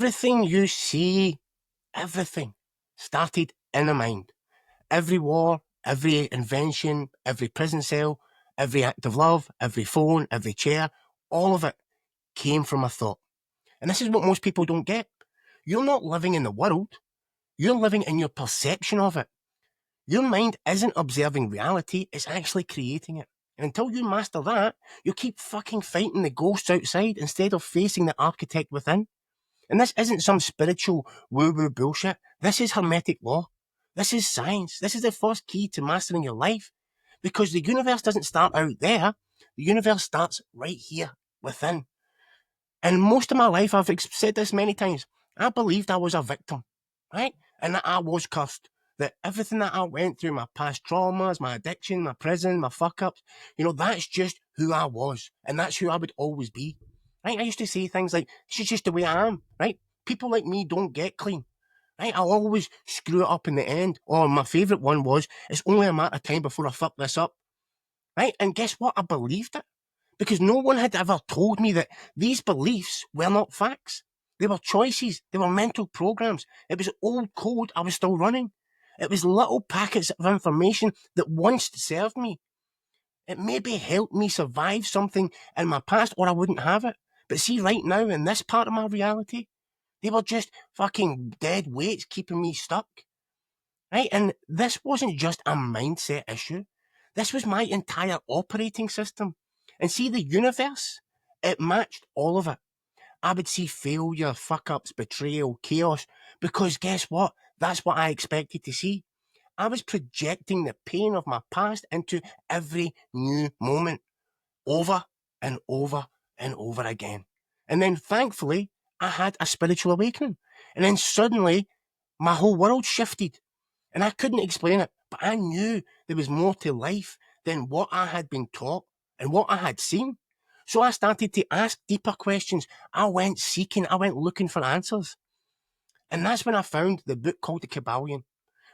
Everything you see, everything started in the mind. Every war, every invention, every prison cell, every act of love, every phone, every chair, all of it came from a thought. And this is what most people don't get. You're not living in the world. You're living in your perception of it. Your mind isn't observing reality, it's actually creating it. And until you master that, you'll keep fucking fighting the ghosts outside instead of facing the architect within. And this isn't some spiritual woo-woo bullshit. This is Hermetic Law. This is science. This is the first key to mastering your life. Because the universe doesn't start out there. The universe starts right here, within. And most of my life, I've said this many times, I believed I was a victim, right? And that I was cursed. That everything that I went through, my past traumas, my addiction, my prison, my fuck-ups, that's just who I was. And that's who I would always be. Right? I used to say things like, this is just the way I am, right? People like me don't get clean. Right? I'll always screw it up in the end. Or my favourite one was, it's only a matter of time before I fuck this up. Right? And guess what? I believed it. Because no one had ever told me that these beliefs were not facts. They were choices. They were mental programs. It was old code I was still running. It was little packets of information that once served me. It maybe helped me survive something in my past or I wouldn't have it. But see, right now, in this part of my reality, they were just fucking dead weights keeping me stuck. Right? And this wasn't just a mindset issue. This was my entire operating system. And see, the universe, it matched all of it. I would see failure, fuck-ups, betrayal, chaos, because guess what? That's what I expected to see. I was projecting the pain of my past into every new moment, over and over and over again. And then thankfully, I had a spiritual awakening. And then suddenly, my whole world shifted. And I couldn't explain it, but I knew there was more to life than what I had been taught and what I had seen. So I started to ask deeper questions. I went seeking, I went looking for answers. And that's when I found the book called The Kabbalion.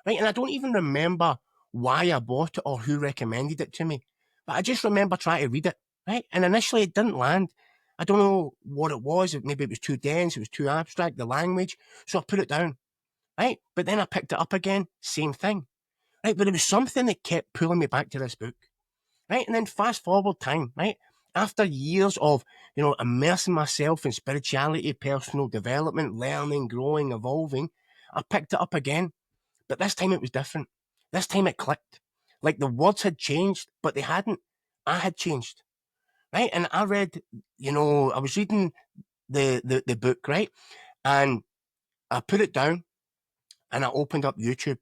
Right? And I don't even remember why I bought it or who recommended it to me. But I just remember trying to read it. Right? And initially it didn't land. I don't know what it was. Maybe it was too dense, it was too abstract, the language. So I put it down. Right? But then I picked it up again, same thing. Right? But it was something that kept pulling me back to this book. Right? And then fast forward time, right? After years of, immersing myself in spirituality, personal development, learning, growing, evolving, I picked it up again. But this time it was different. This time it clicked. Like the words had changed, but they hadn't. I had changed. Right? And I read, I was reading the book, right? And I put it down and I opened up YouTube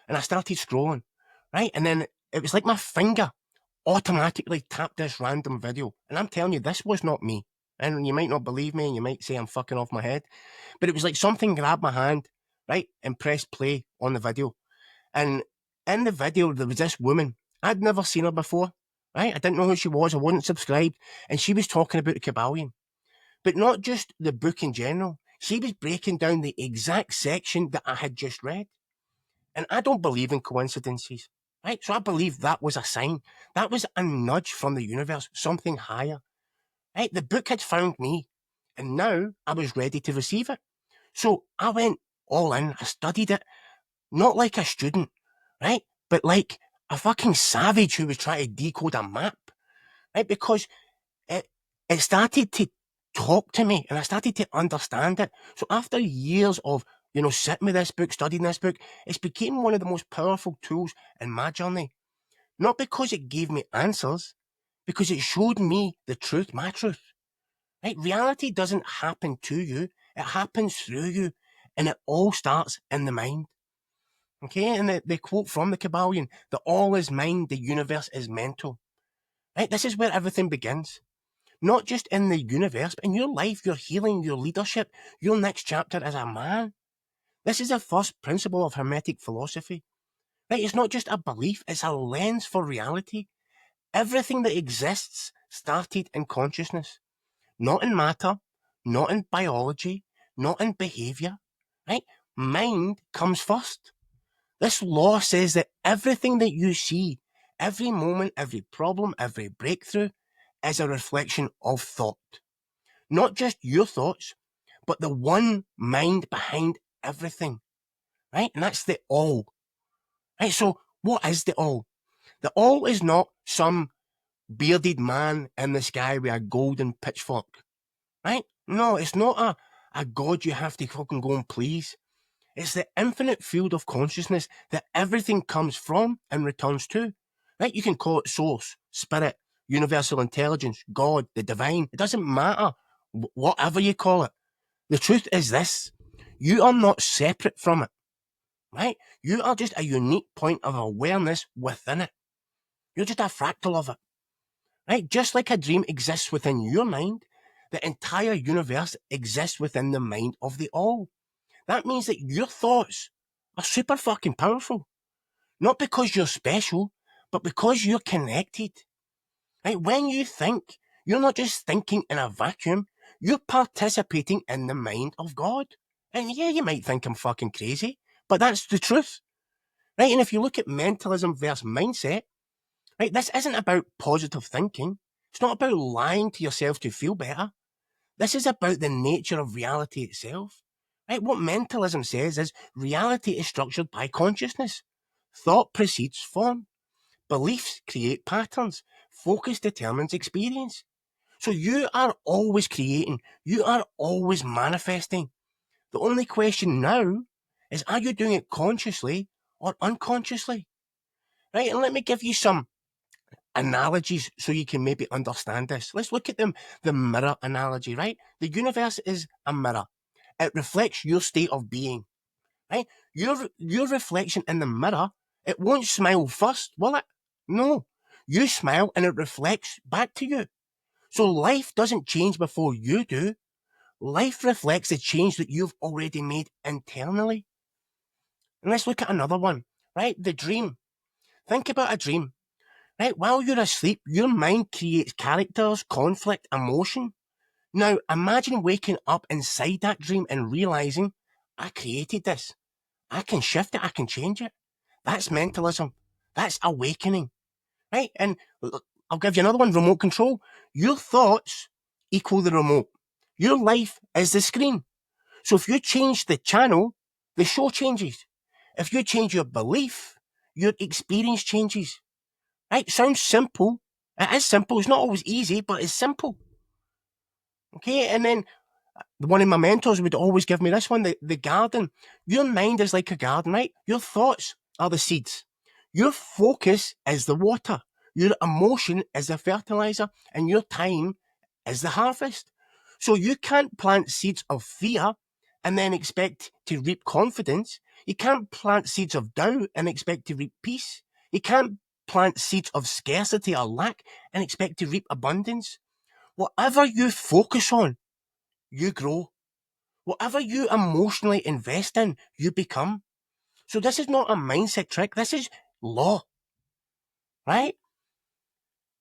and I started scrolling, right? And then it was like my finger automatically tapped this random video. And I'm telling you, this was not me. And you might not believe me and you might say I'm fucking off my head, but it was like something grabbed my hand, right? And pressed play on the video. And in the video, there was this woman. I'd never seen her before, right? I didn't know who she was. I wasn't subscribed. And she was talking about the Kabbalion. But not just the book in general. She was breaking down the exact section that I had just read. And I don't believe in coincidences, right? So I believe that was a sign. That was a nudge from the universe, something higher, right? The book had found me, and now I was ready to receive it. So I went all in. I studied it, not like a student, right? But like a fucking savage who was trying to decode a map, right? Because it started to talk to me and I started to understand it. So after years of, sitting with this book, studying this book, it's became one of the most powerful tools in my journey. Not because it gave me answers, because it showed me the truth, my truth. Right? Reality doesn't happen to you, it happens through you. And it all starts in the mind. Okay, and the quote from the Kabbalion, that all is mind, the universe is mental. Right? This is where everything begins. Not just in the universe, but in your life, your healing, your leadership, your next chapter as a man. This is the first principle of Hermetic philosophy. Right? It's not just a belief, it's a lens for reality. Everything that exists started in consciousness. Not in matter, not in biology, not in behavior. Right? Mind comes first. This law says that everything that you see, every moment, every problem, every breakthrough, is a reflection of thought. Not just your thoughts, but the one mind behind everything, right? And that's the all, right? So what is the all? The all is not some bearded man in the sky with a golden pitchfork, right? No, it's not a god you have to fucking go and please. It's the infinite field of consciousness that everything comes from and returns to, right? You can call it source, spirit, universal intelligence, God, the divine. It doesn't matter, whatever you call it. The truth is this: you are not separate from it, right? You are just a unique point of awareness within it. You're just a fractal of it, right? Just like a dream exists within your mind, the entire universe exists within the mind of the all. That means that your thoughts are super fucking powerful. Not because you're special, but because you're connected. Right? When you think, you're not just thinking in a vacuum, you're participating in the mind of God. And yeah, you might think I'm fucking crazy, but that's the truth. Right? And if you look at mentalism versus mindset, right, this isn't about positive thinking. It's not about lying to yourself to feel better. This is about the nature of reality itself. Right? What mentalism says is reality is structured by consciousness. Thought precedes form. Beliefs create patterns. Focus determines experience. So you are always creating. You are always manifesting. The only question now is, are you doing it consciously or unconsciously? Right? And let me give you some analogies so you can maybe understand this. Let's look at the mirror analogy, right? The universe is a mirror. It reflects your state of being, right? Your reflection in the mirror, it won't smile first, will it? No. You smile and it reflects back to you. So life doesn't change before you do. Life reflects the change that you've already made internally. And let's look at another one, right? The dream. Think about a dream. Right, while you're asleep, your mind creates characters, conflict, emotion. Now, imagine waking up inside that dream and realizing, I created this. I can shift it, I can change it. That's mentalism. That's awakening. Right? And I'll give you another one, remote control. Your thoughts equal the remote. Your life is the screen. So if you change the channel, the show changes. If you change your belief, your experience changes. Right? Sounds simple. It is simple. It's not always easy, but it's simple. Okay, and then one of my mentors would always give me this one, the garden. Your mind is like a garden, right? Your thoughts are the seeds. Your focus is the water. Your emotion is the fertilizer, and your time is the harvest. So you can't plant seeds of fear and then expect to reap confidence. You can't plant seeds of doubt and expect to reap peace. You can't plant seeds of scarcity or lack and expect to reap abundance. Whatever you focus on, you grow. Whatever you emotionally invest in, you become. So this is not a mindset trick. This is law, right?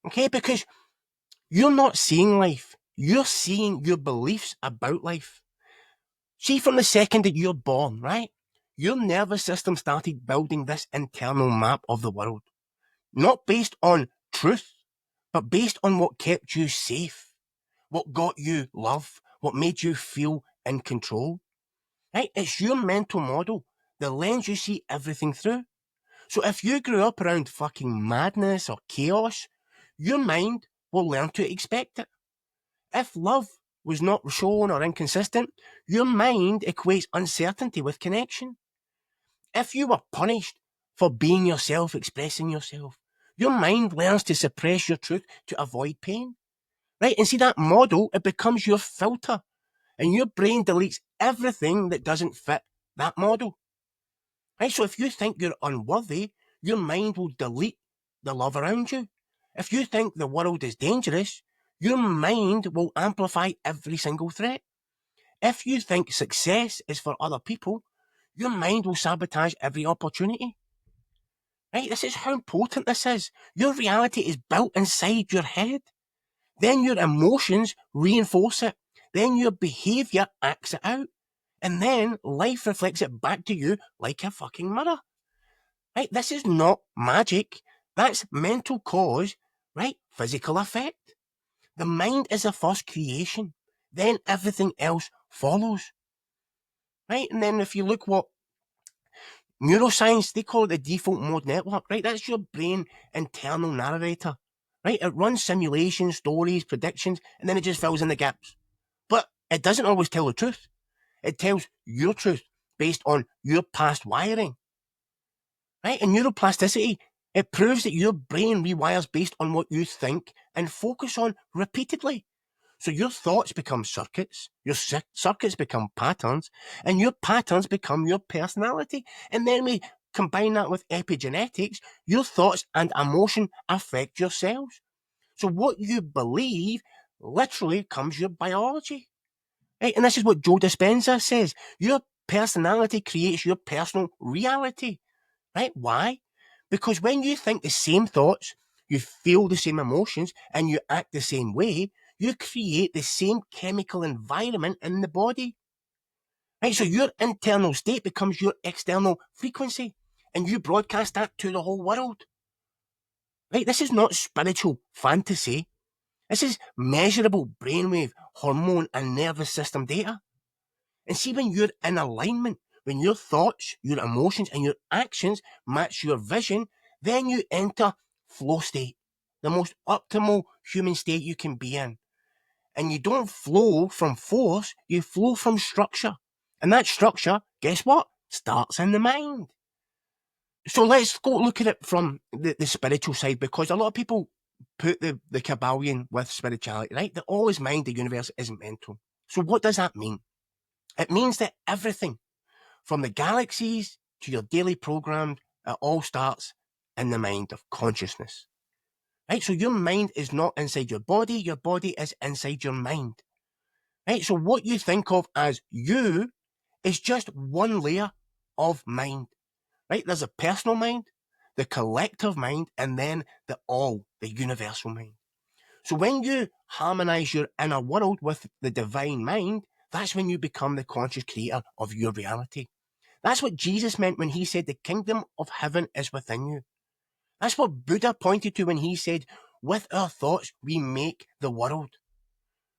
Okay, because you're not seeing life. You're seeing your beliefs about life. See, from the second that you're born, right? Your nervous system started building this internal map of the world. Not based on truth, but based on what kept you safe, what got you love, what made you feel in control. Right? It's your mental model, the lens you see everything through. So if you grew up around fucking madness or chaos, your mind will learn to expect it. If love was not shown or inconsistent, your mind equates uncertainty with connection. If you were punished for being yourself, expressing yourself, your mind learns to suppress your truth to avoid pain. Right? And see that model, it becomes your filter. And your brain deletes everything that doesn't fit that model. Right? So if you think you're unworthy, your mind will delete the love around you. If you think the world is dangerous, your mind will amplify every single threat. If you think success is for other people, your mind will sabotage every opportunity. Right? This is how important this is. Your reality is built inside your head. Then your emotions reinforce it. Then your behavior acts it out. And then life reflects it back to you like a fucking mirror. Right? This is not magic. That's mental cause, right? Physical effect. The mind is the first creation. Then everything else follows. Right? And then if you look what neuroscience, they call it the default mode network, right? That's your brain internal narrator, right? It runs simulations, stories, predictions, and then it just fills in the gaps. But it doesn't always tell the truth. It tells your truth based on your past wiring, right? And neuroplasticity, it proves that your brain rewires based on what you think and focus on repeatedly. So your thoughts become circuits, your circuits become patterns, and your patterns become your personality. And then we combine that with epigenetics, your thoughts and emotion affect your cells. So what you believe literally becomes your biology. Right? And this is what Joe Dispenza says. Your personality creates your personal reality. Right? Why? Because when you think the same thoughts, you feel the same emotions, and you act the same way, you create the same chemical environment in the body. Right? So your internal state becomes your external frequency, and you broadcast that to the whole world. Right? This is not spiritual fantasy. This is measurable brainwave, hormone, and nervous system data. And see, when you're in alignment, when your thoughts, your emotions, and your actions match your vision, then you enter flow state, the most optimal human state you can be in. And you don't flow from force, you flow from structure. And that structure, guess what? Starts in the mind. So let's go look at it from the spiritual side, because a lot of people put the Kabbalion with spirituality, right? That all is mind, the universe isn't mental. So what does that mean? It means that everything, from the galaxies to your daily program, it all starts in the mind of consciousness. Right? So your mind is not inside your body is inside your mind. Right? So what you think of as you is just one layer of mind. Right? There's a personal mind, the collective mind, and then the all, the universal mind. So when you harmonize your inner world with the divine mind, that's when you become the conscious creator of your reality. That's what Jesus meant when he said the kingdom of heaven is within you. That's what Buddha pointed to when he said, with our thoughts, we make the world.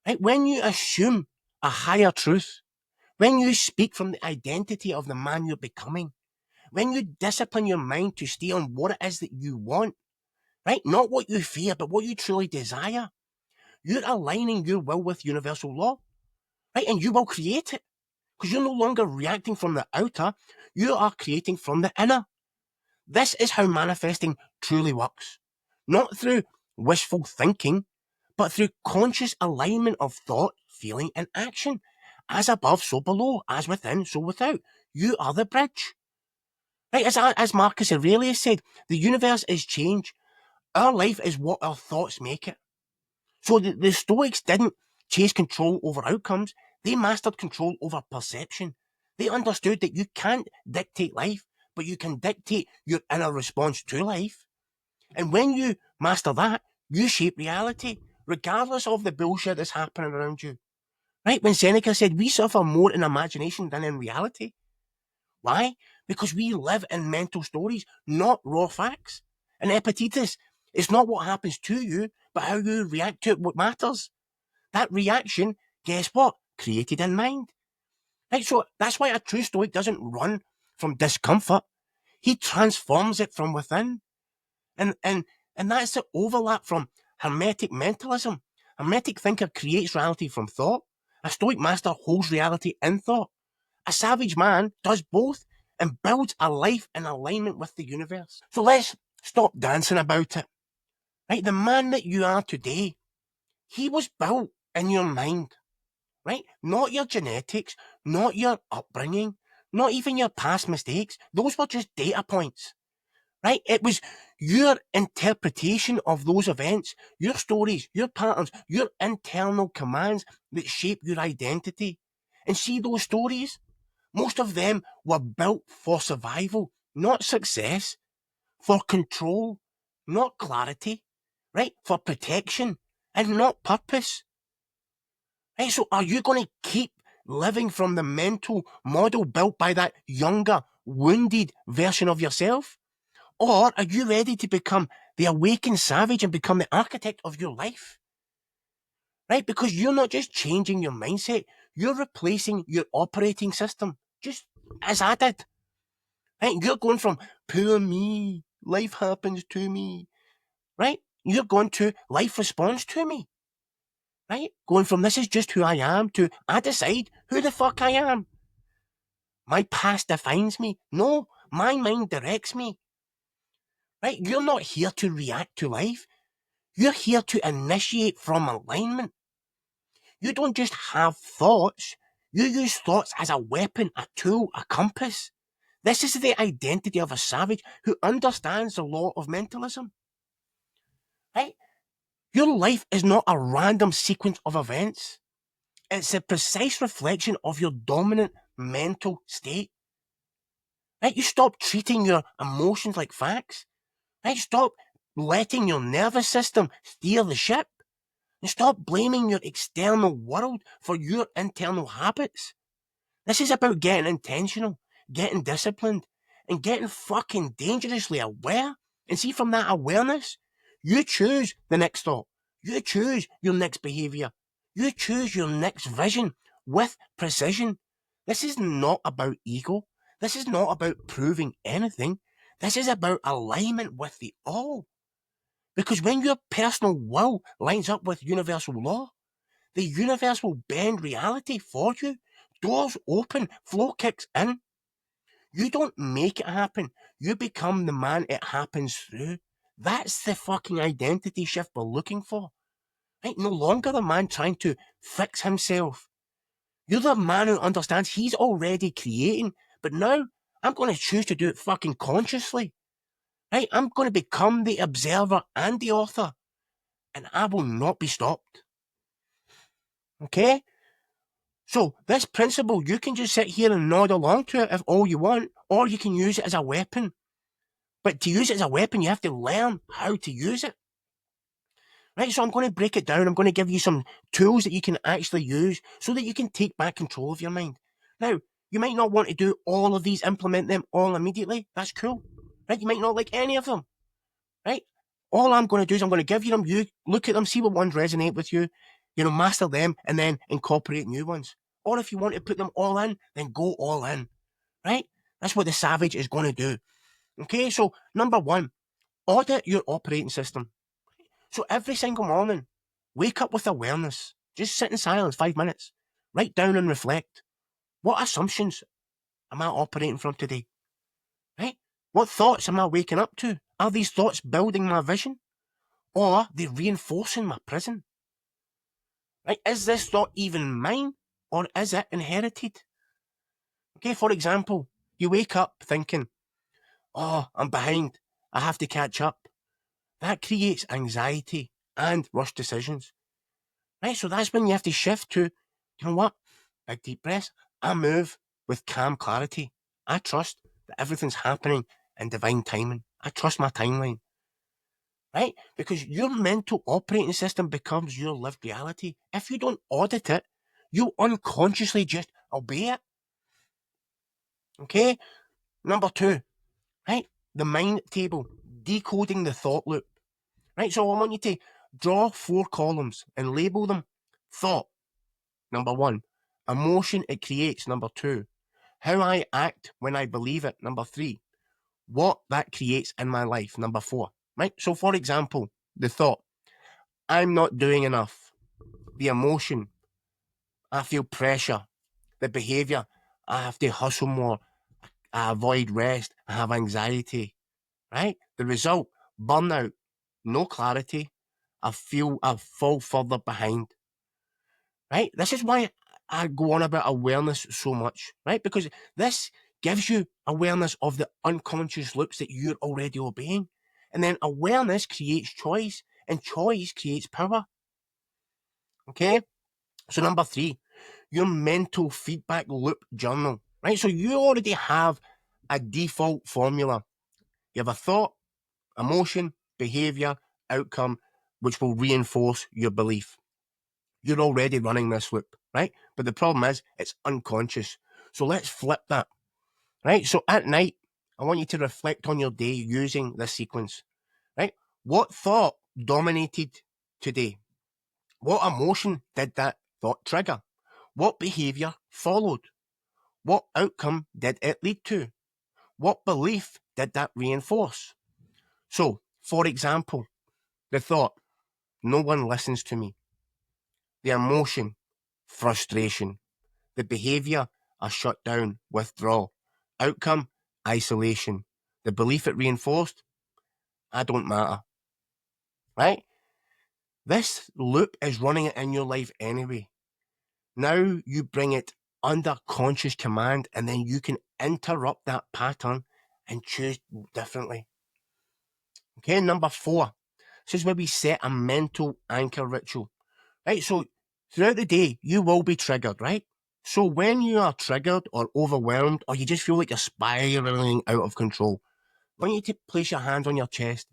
Right? When you assume a higher truth, when you speak from the identity of the man you're becoming, when you discipline your mind to stay on what it is that you want, right? Not what you fear, but what you truly desire. You're aligning your will with universal law, right? And you will create it, because you're no longer reacting from the outer, you are creating from the inner. This is how manifesting truly works. Not through wishful thinking, but through conscious alignment of thought, feeling, and action. As above, so below. As within, so without. You are the bridge. Right, as Marcus Aurelius said, the universe is change. Our life is what our thoughts make it. So the Stoics didn't chase control over outcomes. They mastered control over perception. They understood that you can't dictate life, but you can dictate your inner response to life. And when you master that, you shape reality, regardless of the bullshit that's happening around you. Right? When Seneca said, we suffer more in imagination than in reality. Why? Because we live in mental stories, not raw facts. And Epictetus, it's not what happens to you, but how you react to it what matters. That reaction, guess what? Created in mind. Right? So that's why a true Stoic doesn't run from discomfort. He transforms it from within. And that's the overlap from Hermetic mentalism. Hermetic thinker creates reality from thought. A Stoic master holds reality in thought. A savage man does both and builds a life in alignment with the universe. So let's stop dancing about it. Right? The man that you are today, he was built in your mind. Right? Not your genetics, not your upbringing, not even your past mistakes. Those were just data points. Right? It was your interpretation of those events, your stories, your patterns, your internal commands that shape your identity. And see those stories? Most of them were built for survival, not success, for control, not clarity, right? For protection and not purpose. Right? So are you going to keep living from the mental model built by that younger, wounded version of yourself? Or are you ready to become the awakened savage and become the architect of your life? Right? Because you're not just changing your mindset, You're replacing your operating system, just as I did. Right? You're going from poor me, life happens to me, right? You're going to life responds to me, right? Going from this is just who I am to I decide who the fuck I am. My past defines me. No, my mind directs me, right? You're not here to react to life. You're here to initiate from alignment. You don't just have thoughts. You use thoughts as a weapon, a tool, a compass. This is the identity of a savage who understands the law of mentalism. Right? Your life is not a random sequence of events. It's a precise reflection of your dominant mental state. Right? You stop treating your emotions like facts. Right? Stop letting your nervous system steer the ship. And stop blaming your external world for your internal habits. This is about getting intentional, getting disciplined, and getting fucking dangerously aware. And see, from that awareness, you choose the next thought. You choose your next behavior. You choose your next vision with precision. This is not about ego. This is not about proving anything. This is about alignment with the all. Because when your personal will lines up with universal law, the universe will bend reality for you. Doors open, flow kicks in. You don't make it happen. You become the man it happens through. That's the fucking identity shift we're looking for. Right? No longer the man trying to fix himself. You're the man who understands he's already creating, but now I'm going to choose to do it fucking consciously. Right? I'm going to become the observer and the author, and I will not be stopped. Okay? So this principle, you can just sit here and nod along to it if all you want, or you can use it as a weapon. But to use it as a weapon, you have to learn how to use it. Right, so I'm going to break it down. I'm going to give you some tools that you can actually use so that you can take back control of your mind. Now, you might not want to do all of these, implement them all immediately. That's cool. Right, you might not like any of them. Right? All I'm going to do is I'm going to give you them, you look at them, see what ones resonate with you, master them, and then incorporate new ones. Or if you want to put them all in, then go all in. Right? That's what the savage is going to do. Okay, so number one, audit your operating system. So every single morning, wake up with awareness. Just sit in silence 5 minutes. Write down and reflect. What assumptions am I operating from today? Right? What thoughts am I waking up to? Are these thoughts building my vision? Or are they reinforcing my prison? Right? Is this thought even mine? Or is it inherited? Okay, for example, you wake up thinking, oh, I'm behind. I have to catch up. That creates anxiety and rush decisions. Right? So that's when you have to shift to, you know what? Big deep breaths. I move with calm clarity. I trust that everything's happening in divine timing. I trust my timeline. Right? Because your mental operating system becomes your lived reality. If you don't audit it, you unconsciously just obey it. Okay? Number two, right? The mind table, decoding the thought loop. Right? So I want you to draw 4 columns and label them. Thought, number 1. Emotion it creates, number 2. How I act when I believe it, number 3. What that creates in my life, number 4. Right? So for example, the thought, I'm not doing enough. The emotion, I feel pressure. The behavior, I have to hustle more. I avoid rest. I have anxiety. Right? The result, burnout, no clarity. I fall further behind. Right? This is why I go on about awareness so much, right? Because this gives you awareness of the unconscious loops that you're already obeying. And then awareness creates choice, and choice creates power. Okay? So number 3, your mental feedback loop journal, right? So you already have a default formula. You have a thought, emotion, behavior, outcome, which will reinforce your belief. You're already running this loop, right? But the problem is it's unconscious. So let's flip that, right? So at night, I want you to reflect on your day using this sequence, right? What thought dominated today? What emotion did that thought trigger? What behaviour followed? What outcome did it lead to? What belief did that reinforce? So, for example, the thought, no one listens to me. The emotion, frustration. The behaviour, I shut down, withdraw. Outcome, isolation. The belief it reinforced, I don't matter. Right? This loop is running in your life anyway. Now you bring it under conscious command, and then you can interrupt that pattern and choose differently. Okay, number 4. This is where we set a mental anchor ritual. Right, so throughout the day, you will be triggered, right? So when you are triggered or overwhelmed, or you just feel like you're spiraling out of control, I want you to place your hands on your chest,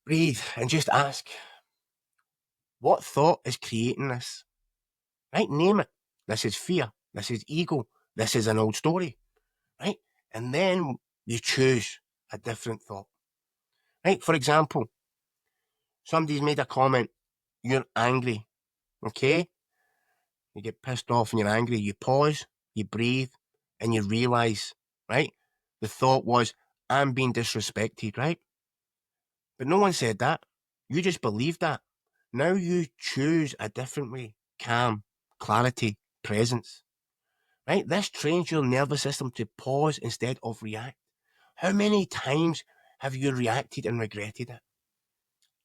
breathe, and just ask, what thought is creating this? Right, name it. This is fear. This is ego. This is an old story. Right? And then you choose a different thought. Right? For example, somebody's made a comment, you're angry. Okay? You get pissed off and you're angry. You pause, you breathe, and you realize, right? The thought was, I'm being disrespected, right? But no one said that. You just believed that. Now you choose a different way. Calm, clarity, presence. Right? This trains your nervous system to pause instead of react. How many times have you reacted and regretted it?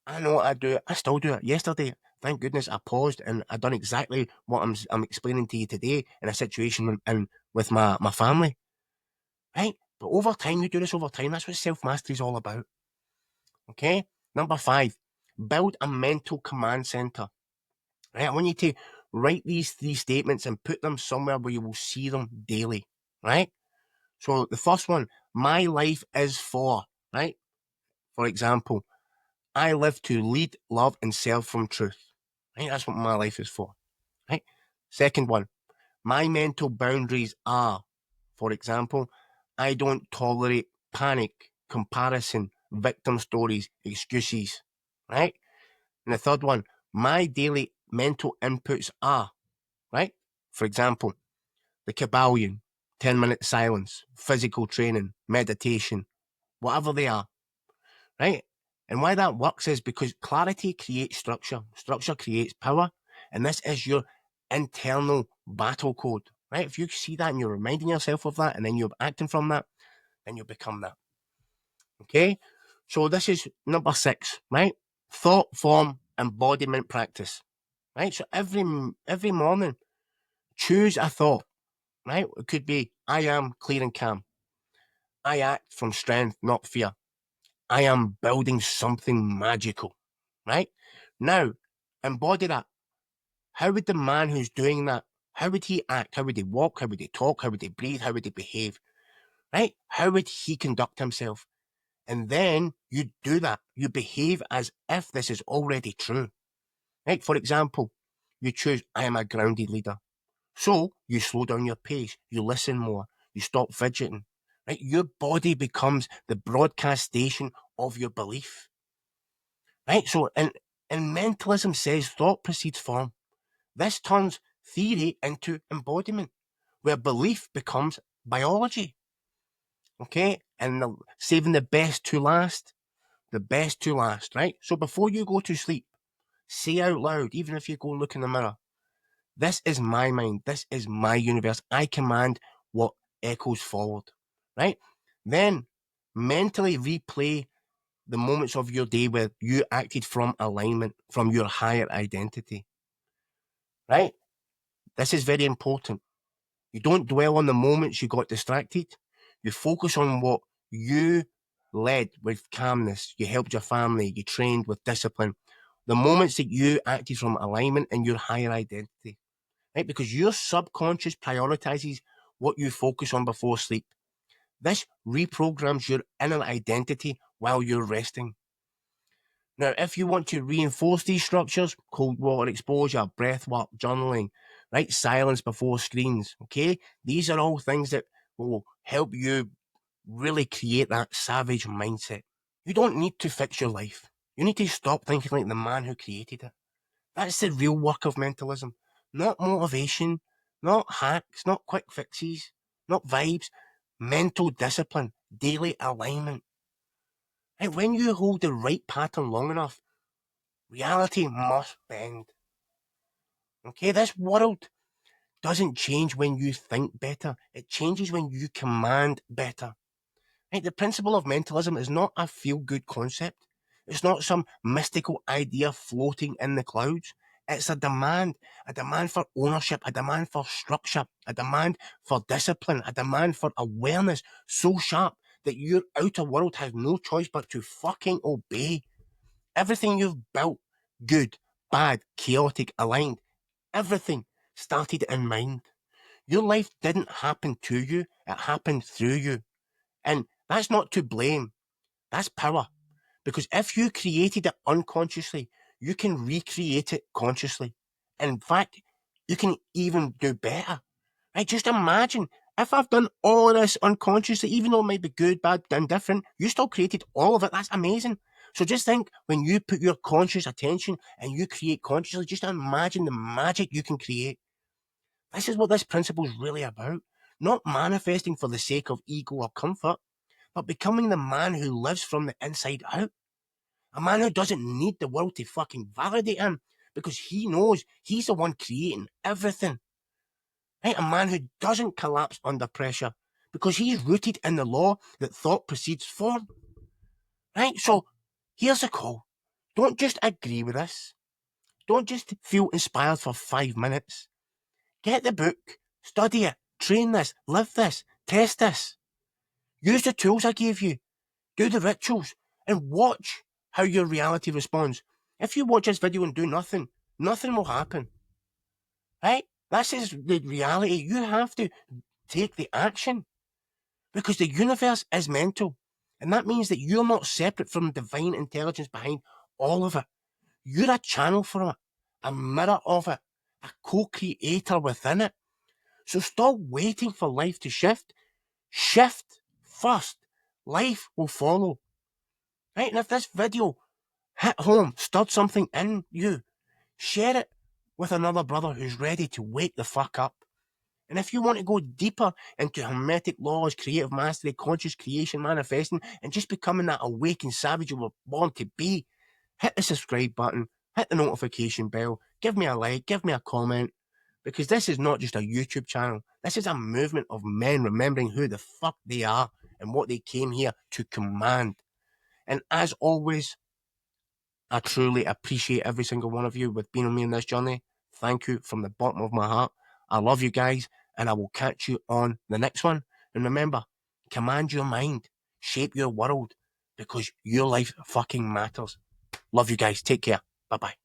I know I do it. I still do it. Yesterday, thank goodness, I paused and I done exactly what I'm explaining to you today in a situation with my family. Right? But over time, you do this over time. That's what self-mastery is all about. Okay? Number 5, build a mental command center. Right? I want you to write these 3 statements and put them somewhere where you will see them daily. Right? So the first one, my life is for, right? For example, I live to lead, love, and serve from truth. Right? That's what my life is for. Right? Second one, my mental boundaries are, for example, I don't tolerate panic, comparison, victim stories, excuses. Right? And the third one, my daily mental inputs are, right? For example, the Kabbalion, 10-minute silence, physical training, meditation, whatever they are, right? And why that works is because clarity creates structure. Structure creates power. And this is your internal battle code, right? If you see that and you're reminding yourself of that and then you're acting from that, then you'll become that. Okay? So this is number 6, right? Thought, form, embodiment practice, right? So every morning, choose a thought, right? It could be, I am clear and calm. I act from strength, not fear. I am building something magical, right? Now, embody that. How would the man who's doing that, how would he act? How would he walk? How would he talk? How would he breathe? How would he behave? Right? How would he conduct himself? And then you do that. You behave as if this is already true. Right? For example, you choose, I am a grounded leader. So you slow down your pace. You listen more. You stop fidgeting. Right? Your body becomes the broadcast station of your belief. Right? So, and mentalism says thought precedes form. This turns theory into embodiment, where belief becomes biology. Okay? And saving the best to last, right? So before you go to sleep, say out loud, even if you go look in the mirror, this is my mind, this is my universe. I command what echoes forward, right? Then mentally replay the moments of your day where you acted from alignment, from your higher identity, right? This is very important. You don't dwell on the moments you got distracted. You focus on what you led with calmness. You helped your family. You trained with discipline. The moments that you acted from alignment and your higher identity, right? Because your subconscious prioritizes what you focus on before sleep. This reprograms your inner identity while you're resting. Now, if you want to reinforce these structures, cold water exposure, breath work, journaling, right? Silence before screens, okay? These are all things that will help you really create that savage mindset. You don't need to fix your life. You need to stop thinking like the man who created it. That's the real work of mentalism. Not motivation, not hacks, not quick fixes, not vibes. Mental discipline, daily alignment. And when you hold the right pattern long enough, reality must bend. Okay, this world doesn't change when you think better. It changes when you command better. Right? The principle of mentalism is not a feel-good concept. It's not some mystical idea floating in the clouds. It's a demand for ownership, a demand for structure, a demand for discipline, a demand for awareness so sharp that your outer world has no choice but to fucking obey. Everything you've built, good, bad, chaotic, aligned, everything started in mind. Your life didn't happen to you, it happened through you. And that's not to blame, that's power. Because if you created it unconsciously, you can recreate it consciously. In fact, you can even do better. Right? Just imagine if I've done all of this unconsciously, even though it might be good, bad, indifferent, you still created all of it. That's amazing. So just think when you put your conscious attention and you create consciously, just imagine the magic you can create. This is what this principle is really about. Not manifesting for the sake of ego or comfort, but becoming the man who lives from the inside out. A man who doesn't need the world to fucking validate him because he knows he's the one creating everything. Right? A man who doesn't collapse under pressure because he's rooted in the law that thought precedes form. Right? So here's a call. Don't just agree with this. Don't just feel inspired for 5 minutes. Get the book, study it, train this, live this, test this. Use the tools I gave you. Do the rituals and watch how your reality responds. If you watch this video and do nothing, nothing will happen. Right? This is the reality. You have to take the action because the universe is mental. And that means that you're not separate from divine intelligence behind all of it. You're a channel for it, a mirror of it, a co-creator within it. So stop waiting for life to shift. Shift first. Life will follow. Right? And if this video hit home, stirred something in you, share it with another brother who's ready to wake the fuck up. And if you want to go deeper into Hermetic Laws, creative mastery, conscious creation, manifesting, and just becoming that awakened savage you were born to be, hit the subscribe button, hit the notification bell, give me a like, give me a comment, because this is not just a YouTube channel. This is a movement of men remembering who the fuck they are and what they came here to command. And as always, I truly appreciate every single one of you with being with me on this journey. Thank you from the bottom of my heart. I love you guys, and I will catch you on the next one. And remember, command your mind, shape your world, because your life fucking matters. Love you guys. Take care. Bye bye.